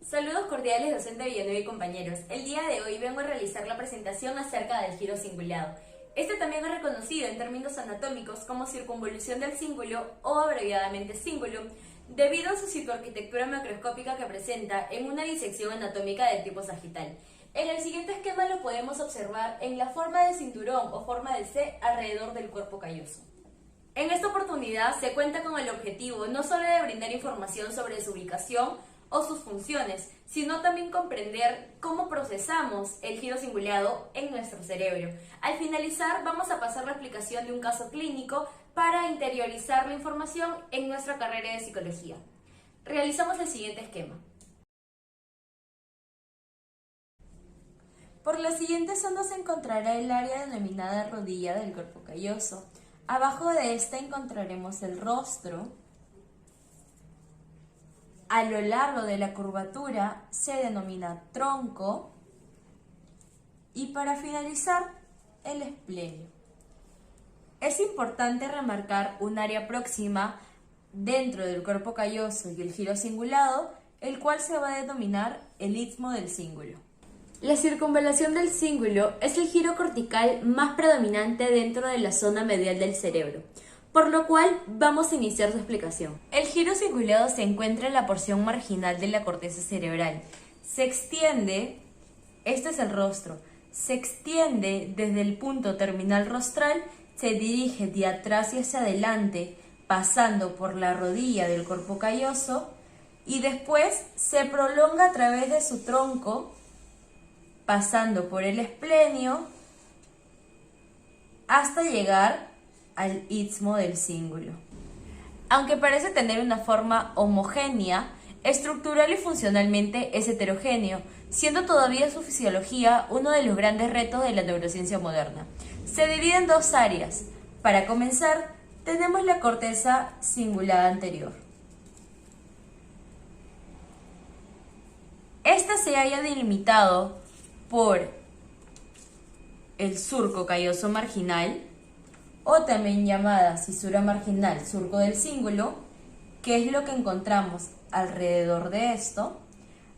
Saludos cordiales, docente Villanueva y compañeros. El día de hoy vengo a realizar la presentación acerca del giro cingulado. Este también es reconocido en términos anatómicos como circunvolución del cíngulo o abreviadamente cíngulo, debido a su citoarquitectura macroscópica que presenta en una disección anatómica de tipo sagital. En el siguiente esquema lo podemos observar en la forma de cinturón o forma de C alrededor del cuerpo calloso. En esta oportunidad se cuenta con el objetivo no solo de brindar información sobre su ubicación o sus funciones, sino también comprender cómo procesamos el giro cingulado en nuestro cerebro. Al finalizar, vamos a pasar la explicación de un caso clínico para interiorizar la información en nuestra carrera de psicología. Realizamos el siguiente esquema. Por la siguiente zona se encontrará el área denominada rodilla del cuerpo calloso. Abajo de esta encontraremos el rostro. A lo largo de la curvatura se denomina tronco. Y para finalizar, el esplenio. Es importante remarcar un área próxima dentro del cuerpo calloso y el giro cingulado, el cual se va a denominar el istmo del cíngulo. La circunvalación del cíngulo es el giro cortical más predominante dentro de la zona medial del cerebro, por lo cual vamos a iniciar su explicación. El giro cingulado se encuentra en la porción marginal de la corteza cerebral. Se extiende, este es el rostro, se extiende desde el punto terminal rostral, se dirige de atrás y hacia adelante, pasando por la rodilla del cuerpo calloso y después se prolonga a través de su tronco, pasando por el esplenio hasta llegar al istmo del cíngulo. Aunque parece tener una forma homogénea, estructural y funcionalmente es heterogéneo, siendo todavía su fisiología uno de los grandes retos de la neurociencia moderna. Se divide en dos áreas. Para comenzar, tenemos la corteza cingulada anterior. Esta se halla delimitado por el surco calloso marginal, o también llamada cisura marginal, surco del cíngulo, que es lo que encontramos alrededor de esto,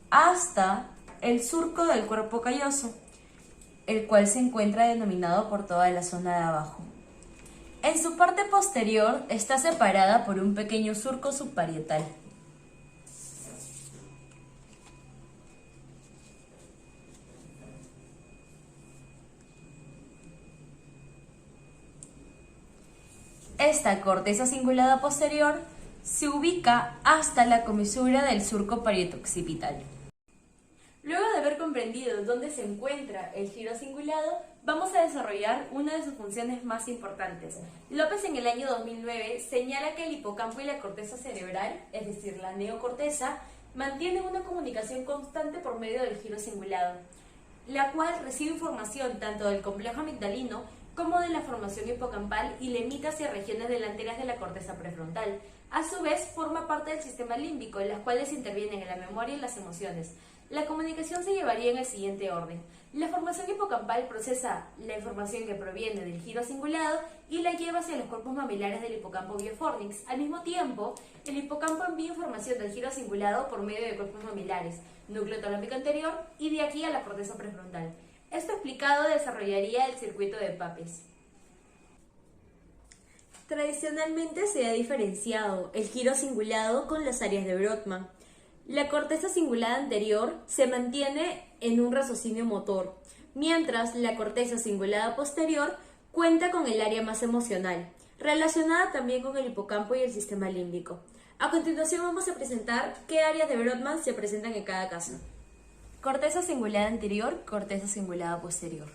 hasta el surco del cuerpo calloso, el cual se encuentra denominado por toda la zona de abajo. En su parte posterior está separada por un pequeño surco subparietal. Esta corteza cingulada posterior se ubica hasta la comisura del surco parieto-occipital. Luego de haber comprendido dónde se encuentra el giro cingulado, vamos a desarrollar una de sus funciones más importantes. López en el año 2009 señala que el hipocampo y la corteza cerebral, es decir, la neocorteza, mantienen una comunicación constante por medio del giro cingulado, la cual recibe información tanto del complejo amigdalino como de la formación hipocampal y le emite hacia regiones delanteras de la corteza prefrontal. A su vez, forma parte del sistema límbico, las cuales intervienen en la memoria y las emociones. La comunicación se llevaría en el siguiente orden. La formación hipocampal procesa la información que proviene del giro cingulado y la lleva hacia los cuerpos mamilares del hipocampo biofornix. Al mismo tiempo, el hipocampo envía información del giro cingulado por medio de cuerpos mamilares, núcleo talámico anterior y de aquí a la corteza prefrontal. Esto explicado desarrollaría el circuito de Papez. Tradicionalmente se ha diferenciado el giro cingulado con las áreas de Brodmann. La corteza cingulada anterior se mantiene en un raciocinio motor, mientras la corteza cingulada posterior cuenta con el área más emocional, relacionada también con el hipocampo y el sistema límbico. A continuación vamos a presentar qué áreas de Brodmann se presentan en cada caso. Corteza cingulada anterior, corteza cingulada posterior.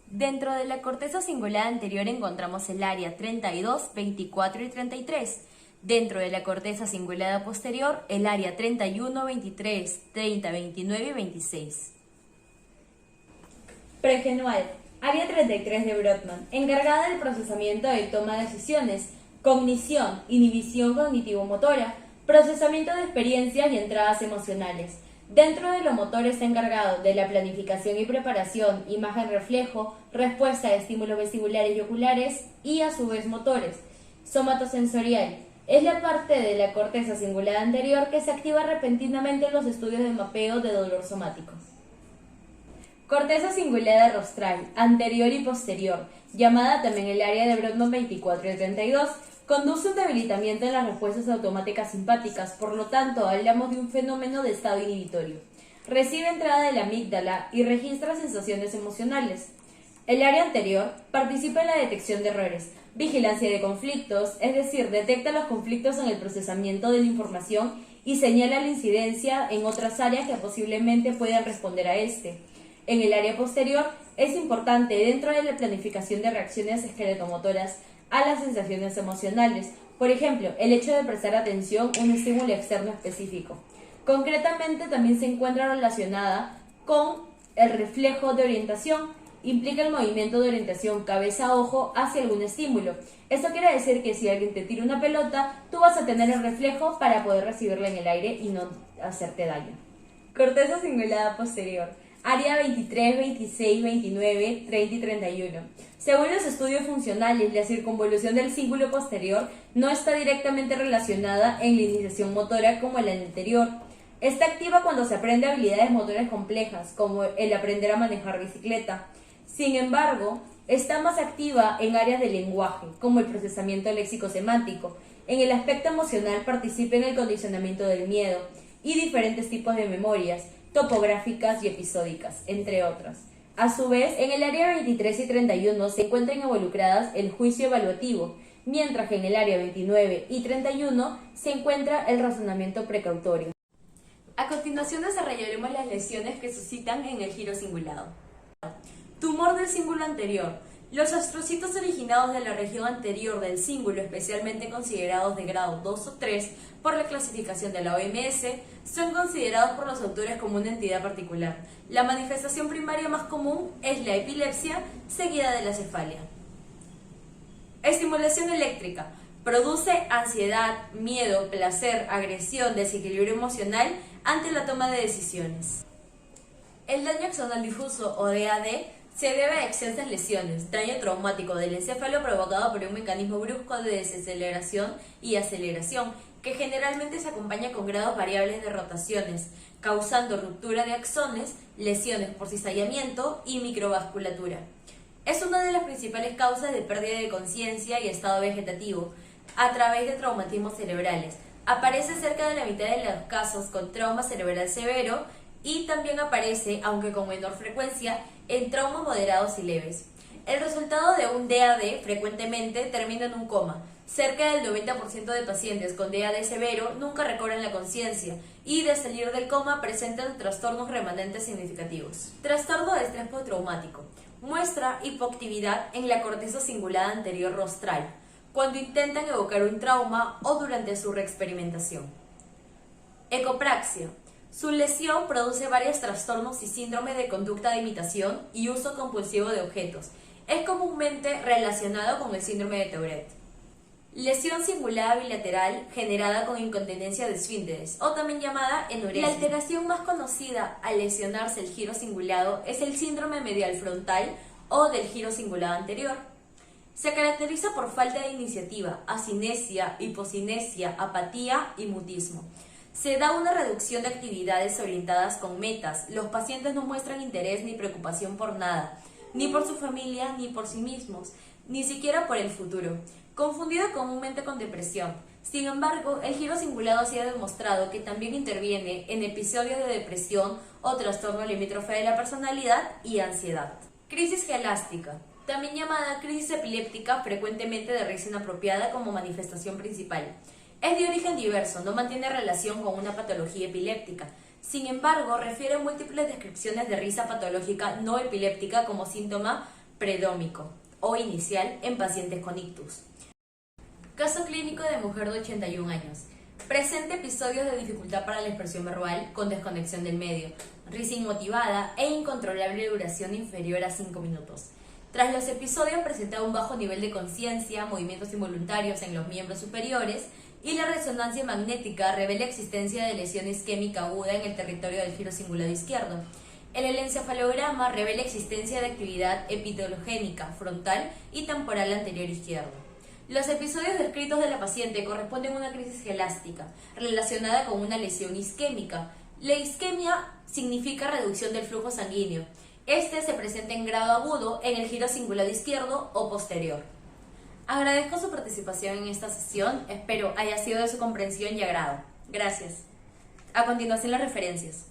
Dentro de la corteza cingulada anterior encontramos el área 32, 24 y 33. Dentro de la corteza cingulada posterior, el área 31, 23, 30, 29 y 26. Pregenual, área 33 de Brodmann, encargada del procesamiento de toma de decisiones, cognición, inhibición cognitivo-motora, procesamiento de experiencias y entradas emocionales. Dentro de lo motor está encargado de la planificación y preparación, imagen-reflejo, respuesta a estímulos vestibulares y oculares y a su vez motores. Somatosensorial, Es la parte de la corteza cingulada anterior que se activa repentinamente en los estudios de mapeo de dolor somático. Corteza cingulada rostral, anterior y posterior, llamada también el área de Brodmann 24 y 32, conduce un debilitamiento en las respuestas automáticas simpáticas, por lo tanto hablamos de un fenómeno de estado inhibitorio. Recibe entrada de la amígdala y registra sensaciones emocionales. El área anterior participa en la detección de errores, vigilancia de conflictos, es decir, detecta los conflictos en el procesamiento de la información y señala la incidencia en otras áreas que posiblemente puedan responder a este. En el área posterior es importante dentro de la planificación de reacciones esqueletomotoras a las sensaciones emocionales, por ejemplo, el hecho de prestar atención a un estímulo externo específico. Concretamente también se encuentra relacionada con el reflejo de orientación. Implica el movimiento de orientación cabeza-ojo hacia algún estímulo. Esto quiere decir que si alguien te tira una pelota, tú vas a tener el reflejo para poder recibirla en el aire y no hacerte daño. Corteza cingulada posterior. Área 23, 26, 29, 30 y 31. Según los estudios funcionales, la circunvolución del cíngulo posterior no está directamente relacionada en la iniciación motora como en la anterior. Está activa cuando se aprende habilidades motoras complejas, como el aprender a manejar bicicleta. Sin embargo, está más activa en áreas de lenguaje, como el procesamiento léxico-semántico. En el aspecto emocional participa en el condicionamiento del miedo y diferentes tipos de memorias, topográficas y episódicas, entre otras. A su vez, en el área 23 y 31 se encuentran involucradas el juicio evaluativo, mientras que en el área 29 y 31 se encuentra el razonamiento precautorio. A continuación desarrollaremos las lesiones que suscitan en el giro cingulado. Tumor del cíngulo anterior. Los astrocitos originados de la región anterior del cíngulo, especialmente considerados de grado 2 o 3 por la clasificación de la OMS, son considerados por los autores como una entidad particular. La manifestación primaria más común es la epilepsia, seguida de la cefalia. Estimulación eléctrica. Produce ansiedad, miedo, placer, agresión, desequilibrio emocional ante la toma de decisiones. El daño axonal difuso o DAD se debe a extensas lesiones, daño traumático del encéfalo provocado por un mecanismo brusco de desaceleración y aceleración, que generalmente se acompaña con grados variables de rotaciones, causando ruptura de axones, lesiones por cizallamiento y microvasculatura. Es una de las principales causas de pérdida de conciencia y estado vegetativo, a través de traumatismos cerebrales. Aparece cerca de la mitad de los casos con trauma cerebral severo y también aparece, aunque con menor frecuencia, en traumas moderados y leves. El resultado de un DAD frecuentemente termina en un coma. Cerca del 90% de pacientes con DAD severo nunca recobran la conciencia y de salir del coma presentan trastornos remanentes significativos. Trastorno de estrés postraumático. Muestra hipoactividad en la corteza cingulada anterior rostral, cuando intentan evocar un trauma o durante su reexperimentación. Ecopraxia. Su lesión produce varios trastornos y síndrome de conducta de imitación y uso compulsivo de objetos. Es comúnmente relacionado con el síndrome de Tourette. Lesión cingulada bilateral generada con incontinencia de esfínteres, o también llamada enuresia. La alteración más conocida al lesionarse el giro cingulado es el síndrome medial frontal o del giro cingulado anterior. Se caracteriza por falta de iniciativa, asinesia, hipocinesia, apatía y mutismo. Se da una reducción de actividades orientadas con metas. Los pacientes no muestran interés ni preocupación por nada, ni por su familia, ni por sí mismos, ni siquiera por el futuro. Confundido comúnmente con depresión. Sin embargo, el giro cingulado sí ha demostrado que también interviene en episodios de depresión o trastorno limítrofe de la personalidad y ansiedad. Crisis gelástica. También llamada crisis epiléptica, frecuentemente de risa inapropiada como manifestación principal. Es de origen diverso, no mantiene relación con una patología epiléptica. Sin embargo, refiere a múltiples descripciones de risa patológica no epiléptica como síntoma predómico o inicial en pacientes con ictus. Caso clínico de mujer de 81 años. Presenta episodios de dificultad para la expresión verbal con desconexión del medio, risa inmotivada e incontrolable de duración inferior a 5 minutos. Tras los episodios presenta un bajo nivel de conciencia, movimientos involuntarios en los miembros superiores y la resonancia magnética revela existencia de lesión isquémica aguda en el territorio del giro cingulado izquierdo. El encefalograma revela existencia de actividad epitelogénica frontal y temporal anterior izquierdo. Los episodios descritos de la paciente corresponden a una crisis elástica relacionada con una lesión isquémica. La isquemia significa reducción del flujo sanguíneo. Este se presenta en grado agudo en el giro cingulado izquierdo o posterior. Agradezco su participación en esta sesión, espero haya sido de su comprensión y agrado. Gracias. A continuación las referencias.